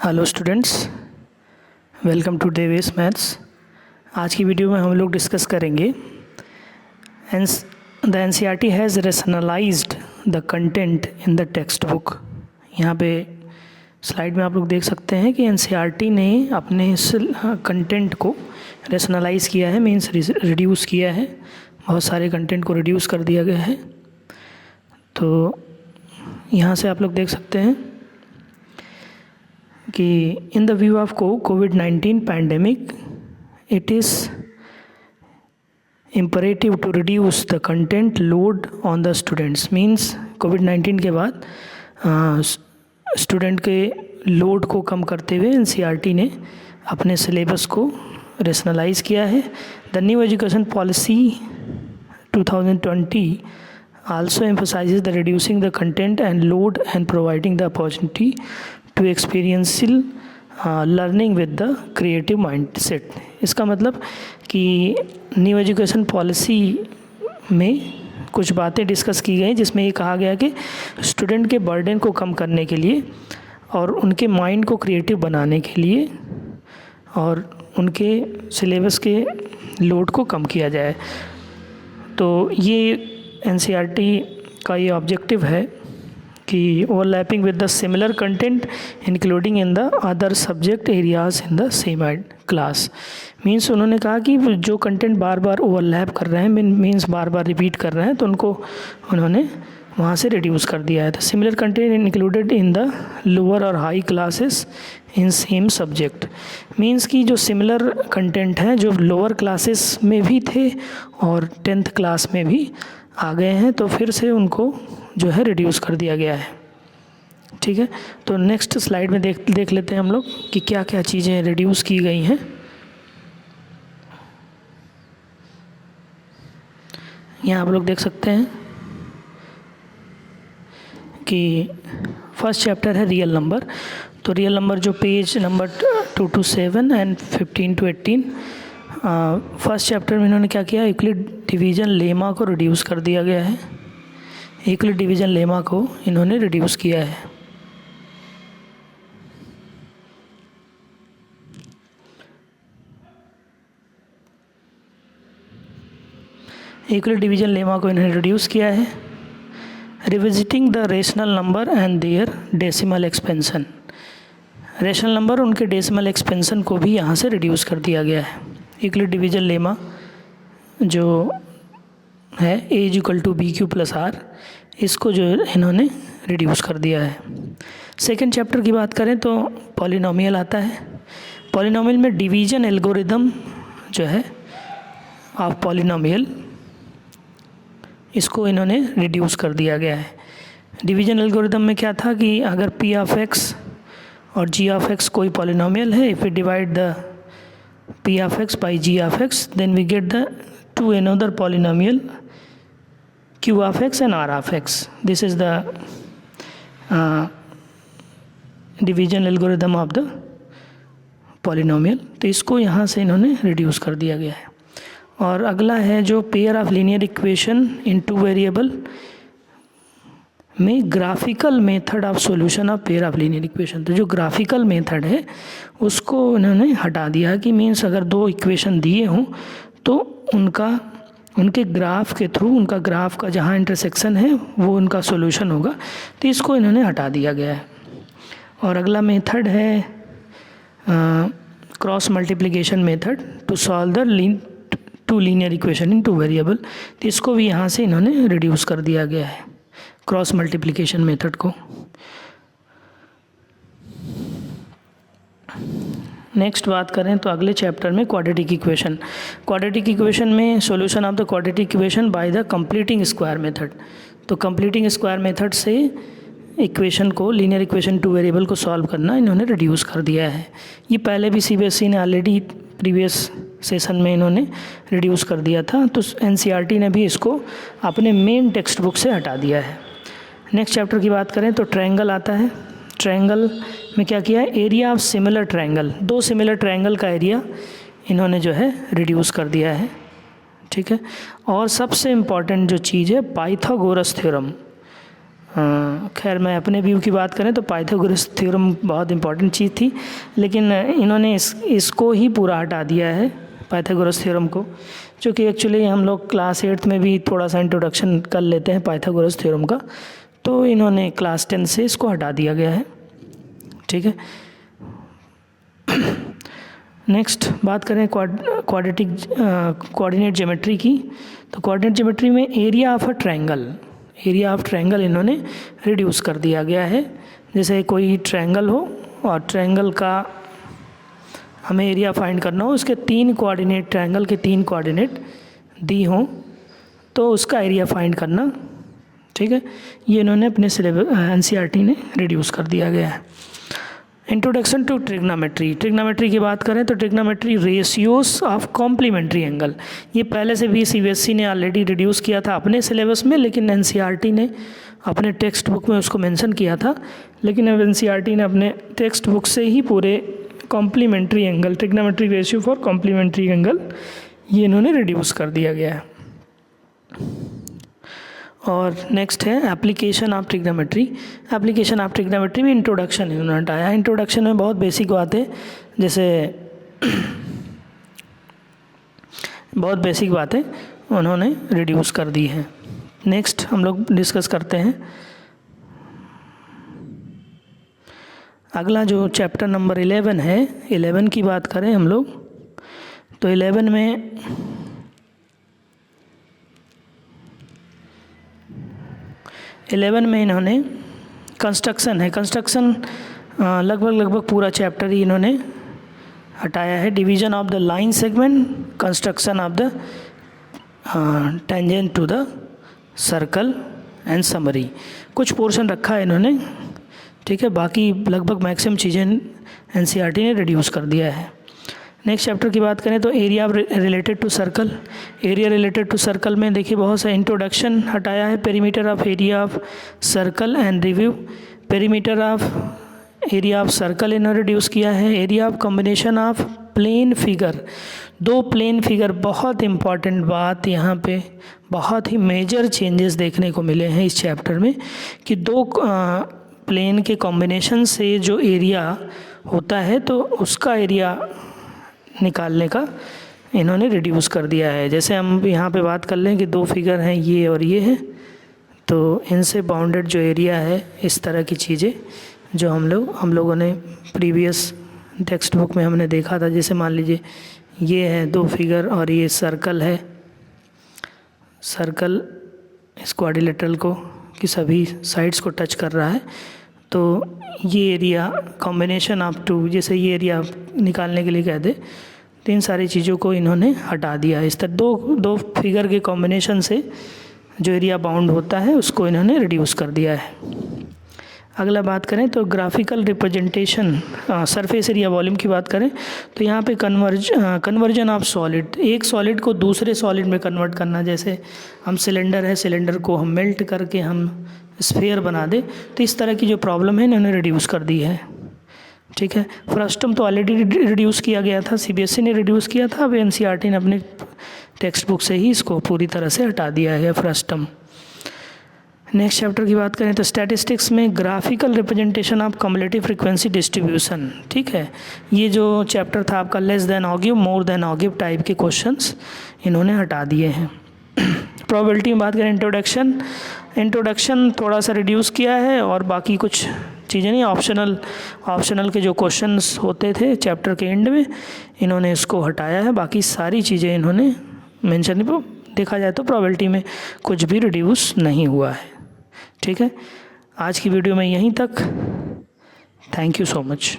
Hello students, welcome to डेवेस maths. आज की वीडियो में हम लोग डिस्कस करेंगे the NCERT has rationalised the content in the text book. यहाँ पे स्लाइड में आप लोग देख सकते हैं कि एनसीईआरटी ने अपने इस कंटेंट को रेशनलाइज किया है, मीन्स रिड्यूस किया है। बहुत सारे कंटेंट को रिड्यूस कर दिया गया है। तो यहाँ से आप लोग देख सकते हैं कि इन द व्यू ऑफ कोविड-19 pandemic it is imperative to reduce the content load on the students. Means कोविड-19 के बाद स्टूडेंट के लोड को कम करते हुए एनसीईआरटी ने अपने सिलेबस को रेशनलाइज किया है। The new education policy 2020 also emphasizes the reducing the content and load and providing the opportunity to experiential learning with the creative mindset। इसका मतलब कि न्यू एजुकेशन पॉलिसी में कुछ बातें डिस्कस की गई जिसमें ये कहा गया कि स्टूडेंट के बर्डन को कम करने के लिए और उनके माइंड को क्रिएटिव बनाने के लिए और उनके सिलेबस के लोड को कम किया जाए। तो ये एनसीईआरटी का ये ऑब्जेक्टिव है कि overlapping with the similar content including in the other subject areas in the same class. Means उन्होंने कहा कि जो कंटेंट बार बार ओवरलैप कर रहे हैं, मीन्स बार बार रिपीट कर रहे हैं, तो उनको उन्होंने वहाँ से रिड्यूस कर दिया है। तो similar content included in the lower और high classes in same subject. Means कि जो सिमिलर कंटेंट हैं जो लोअर क्लासेस में भी थे और 10th क्लास में भी आ गए हैं, तो फिर से उनको जो है रिड्यूस कर दिया गया है। ठीक है, तो नेक्स्ट स्लाइड में देख लेते हैं हम लोग कि क्या क्या चीज़ें रिड्यूस की गई हैं। यहाँ आप लोग देख सकते हैं कि फर्स्ट चैप्टर है रियल नंबर। तो रियल नंबर जो page number 2 to 7 and 15 to 18, first chapter में इन्होंने क्या किया, यूक्लिड डिवीज़न लेमा को रिड्यूस कर दिया गया है। यूक्लिड डिवीज़न लेमा को इन्होंने रिड्यूस किया है। यूक्लिड डिवीज़न लेमा को इन्होंने रिड्यूस किया है। Revisiting the rational number and their decimal expansion. Rational number उनके डेसिमल एक्सपेंशन को भी यहाँ से रिड्यूस कर दिया गया है। यूक्लिड डिवीज़न लेमा जो है A=BQ+R, इसको जो इन्होंने रिड्यूस कर दिया है। सेकेंड चैप्टर की बात करें तो पॉलिनोमियल आता है। पॉलिनोमियल में डिवीज़न एल्गोरिदम जो है ऑफ पॉलिनोमियल, इसको इन्होंने रिड्यूस कर दिया गया है। डिवीज़न एल्गोरिदम में क्या था कि अगर P(x) और G(x) कोई पॉलिनोमियल है, if we divide the P(x) by G(x), then we get the two another polynomial Q(x) and R(x). This is the division algorithm of the polynomial। तो इसको यहाँ से इन्होंने रिड्यूस कर दिया गया है। और अगला है जो pair of linear equation in 2 variable में graphical method of solution of pair of linear equation. तो जो ग्राफिकल मेथड है उसको उन्होंने हटा दिया कि मीन्स अगर 2 इक्वेशन दिए हों तो उनके ग्राफ के थ्रू, उनका ग्राफ का जहाँ इंटरसेक्शन है वो उनका सॉल्यूशन होगा। तो इसको इन्होंने हटा दिया गया है। और अगला मेथड है cross multiplication method to solve the 2 linear equation in 2 variable. तो इसको भी यहाँ से इन्होंने रिड्यूस कर दिया गया है, क्रॉस मल्टीप्लिकेशन मेथड को। नेक्स्ट बात करें तो अगले चैप्टर में क्वाड्रेटिक इक्वेशन। क्वाड्रेटिक इक्वेशन में solution of the quadratic equation by the completing square method. तो कंप्लीटिंग स्क्वायर मेथड से इक्वेशन को, लीनियर इक्वेशन 2 वेरिएबल को सॉल्व करना इन्होंने रिड्यूस कर दिया है। ये पहले भी सीबीएसई ने ऑलरेडी प्रीवियस सेशन में इन्होंने रिड्यूस कर दिया था, तो एनसीईआरटी ने भी इसको अपने मेन टेक्स्ट बुक से हटा दिया है। नेक्स्ट चैप्टर की बात करें तो ट्रायंगल आता है। ट्रायंगल में क्या किया है, area of similar triangle, 2 similar triangle का एरिया इन्होंने जो है रिड्यूस कर दिया है। ठीक है, और सबसे इम्पॉर्टेंट जो चीज़ है पाइथागोरस थ्योरम। खैर मैं अपने व्यू की बात करें तो पाइथागोरस थ्योरम बहुत इंपॉर्टेंट चीज़ थी, लेकिन इन्होंने इसको ही पूरा हटा दिया है पाइथागोरस थ्योरम को, जो कि एक्चुअली हम लोग क्लास 8 में भी थोड़ा सा इंट्रोडक्शन कर लेते हैं पाइथागोरस थ्योरम का, तो इन्होंने क्लास 10 से इसको हटा दिया गया है। ठीक है, नेक्स्ट बात करें कोऑर्डिनेट ज्योमेट्री की। तो कोऑर्डिनेट ज्योमेट्री में एरिया ऑफ ट्रायंगल इन्होंने रिड्यूस कर दिया गया है। जैसे कोई ट्रायंगल हो और ट्रायंगल का हमें एरिया फाइंड करना हो, उसके 3 कोऑर्डिनेट, ट्रायंगल के 3 कोऑर्डिनेट दी हों तो उसका एरिया फाइंड करना। ठीक है, ये इन्होंने अपने सिलेबस NCERT ने रिड्यूस कर दिया गया है। इंट्रोडक्शन टू ट्रिग्नोमेट्री की बात करें तो trigonometry ratios of complementary angle, ये पहले से भी CBSE ने ऑलरेडी रिड्यूस किया था अपने सिलेबस में, लेकिन NCERT ने अपने टेक्स्ट बुक में उसको मेंशन किया था, लेकिन अब NCERT ने अपने टेक्स्ट बुक से ही पूरे complementary angle, trigonometry ratio for complementary angle, ये इन्होंने रिड्यूस कर दिया गया है। और नेक्स्ट है application of trigonometry. Application of trigonometry में इंट्रोडक्शन इन्होंने हटाया। इंट्रोडक्शन में बहुत बेसिक बातें, जैसे बहुत बेसिक बातें उन्होंने रिड्यूस कर दी हैं। नेक्स्ट हम लोग डिस्कस करते हैं अगला जो चैप्टर नंबर 11 है। 11 की बात करें हम लोग तो 11 में इन्होंने कंस्ट्रक्शन है। कंस्ट्रक्शन लगभग पूरा चैप्टर ही इन्होंने हटाया है। Division of the line segment, construction of the tangent to the circle and summary, कुछ पोर्शन रखा है इन्होंने। ठीक है, बाकी लगभग मैक्सिमम चीज़ें NCERT ने रिड्यूस कर दिया है। नेक्स्ट चैप्टर की बात करें तो area related to circle. Area related to circle में देखिए बहुत सा इंट्रोडक्शन हटाया है। Perimeter of area of circle and review. Perimeter of area of circle इन्होंने रिड्यूस किया है। Area of combination of plane figure, 2 plane figure, बहुत इम्पॉर्टेंट बात यहाँ पे, बहुत ही मेजर चेंजेस देखने को मिले हैं इस चैप्टर में कि 2 प्लेन के कॉम्बिनेशन से जो एरिया होता है तो उसका एरिया निकालने का इन्होंने रिड्यूस कर दिया है। जैसे हम यहाँ पे बात कर लें कि 2 फिगर हैं, ये और ये है, तो इनसे बाउंडेड जो एरिया है, इस तरह की चीज़ें जो हम लोगों ने प्रीवियस टेक्स्ट बुक में हमने देखा था। जैसे मान लीजिए ये है 2 फिगर और ये सर्कल है, सर्कल इस क्वाड्रिलेटरल को कि सभी साइड्स को टच कर रहा है, तो ये एरिया कॉम्बिनेशन ऑफ 2, जैसे ये एरिया निकालने के लिए कह दे तो इन सारी चीज़ों को इन्होंने हटा दिया। इस तरह दो फिगर के कॉम्बिनेशन से जो एरिया बाउंड होता है उसको इन्होंने रिड्यूस कर दिया है। अगला बात करें तो graphical representation, surface area volume की बात करें तो यहाँ पे कन्वर्जन ऑफ सॉलिड, एक सॉलिड को दूसरे सॉलिड में कन्वर्ट करना। जैसे हम सिलेंडर है, सिलेंडर को हम मेल्ट करके हम स्फीयर बना दे, तो इस तरह की जो प्रॉब्लम है इन्होंने रिड्यूस कर दी है। ठीक है, फ्रस्टम तो ऑलरेडी रिड्यूस किया गया था, CBSE ने रिड्यूस किया था, अब NCERT ने अपने टेक्स्ट बुक से ही इसको पूरी तरह से हटा दिया है फ्रस्टम। नेक्स्ट चैप्टर की बात करें तो स्टैटिस्टिक्स में graphical representation of cumulative frequency distribution. ठीक है, ये जो चैप्टर था आपका less than ogive more than ogive type के क्वेश्चंस इन्होंने हटा दिए हैं। प्रोबेबिलिटी में बात करें इंट्रोडक्शन थोड़ा सा रिड्यूस किया है और बाकी कुछ चीज़ें नहीं, ऑप्शनल के जो क्वेश्चंस होते थे चैप्टर के एंड में इन्होंने इसको हटाया है। बाकी सारी चीज़ें इन्होंने मेंशन, देखा जाए तो प्रोबेबिलिटी में कुछ भी रिड्यूस नहीं हुआ है। ठीक है, आज की वीडियो में यहीं तक। Thank you so much.